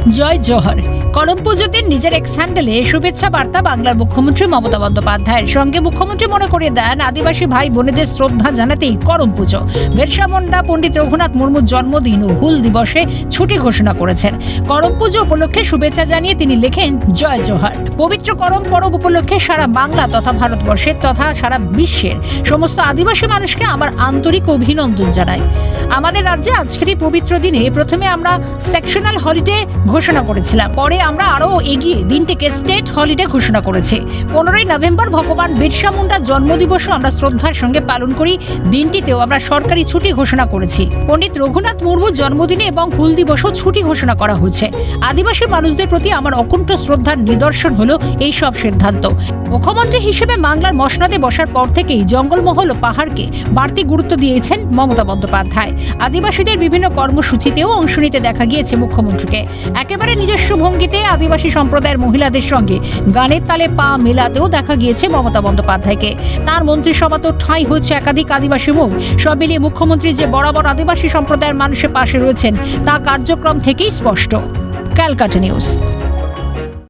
জয় জোহর। করম পুজোতে নিজের এক্স হ্যান্ডেলে শুভেচ্ছা বার্তা বাংলার মুখ্যমন্ত্রী মমতা বন্দ্যোপাধ্যায়ের সঙ্গে মুখ্যমন্ত্রী মনে করিয়ে দেন আদিবাসী ভাই বোনেদের শ্রদ্ধা জানাতেই করম পুজো। বিরসা মুন্ডা পণ্ডিত রঘুনাথ মুর্মুর জন্মদিন ও হুল দিবসে ছুটি ঘোষণা করেছেন। করম পুজো উপলক্ষে শুভেচ্ছা জানিয়ে তিনি লেখেন জয় জোহর। পবিত্র করম পরব উপলক্ষে সারা বাংলা তথা ভারতবর্ষের তথা সারা বিশ্বের সমস্ত আদিবাসী মানুষকে আমার আন্তরিক অভিনন্দন জানাই। আমাদের রাজ্যে আজকের এই পবিত্র দিনে প্রথমে আমরা সেকশনাল হলিডে ঘোষণা করেছিলাম, পরে আমরা আরো এগিয়ে দিনটিকে স্টেট হলিডে ঘোষণা করেছি। 15ই নভেম্বর ভগবান বিরসা মুন্ডার জন্মদিবসও আমরা শ্রদ্ধার সঙ্গে পালন করি। দিনটিতেও আমরা সরকারি ছুটি ঘোষণা করেছি। পণ্ডিত রঘুনাথ মুর্মুর জন্মদিনে এবং হুল দিবসও ছুটি ঘোষণা করা হয়েছে। আদিবাসী মানুষদের প্রতি আমার অকুণ্ঠ শ্রদ্ধার নিদর্শন হলো এই সব সিদ্ধান্ত। মুখ্যমন্ত্রী হিসেবে বাংলার মসনদে বসার পর থেকেই জঙ্গলমহল ও পাহাড়কে বাড়তি গুরুত্ব দিয়েছেন মমতা বন্দ্যোপাধ্যায়। আদিবাসীদের বিভিন্ন কর্মসূচিতেও অংশ নিতে দেখা গিয়েছে মুখ্যমন্ত্রীকে। একেবারে নিজস্ব ভঙ্গিতে আদিবাসী সম্প্রদায়ের মহিলাদের সঙ্গে গানের তালে পা মেলাতেও দেখা গিয়েছে মমতা বন্দ্যোপাধ্যায়কে। তার মন্ত্রিসভা তো ঠাঁই হচ্ছে একাধিক আদিবাসী মুখ। সব মিলিয়ে মুখ্যমন্ত্রী যে বরাবর আদিবাসী সম্প্রদায়ের মানুষের পাশে রয়েছেন তা কার্যক্রম থেকেই স্পষ্ট। ক্যালকাটা নিউজ।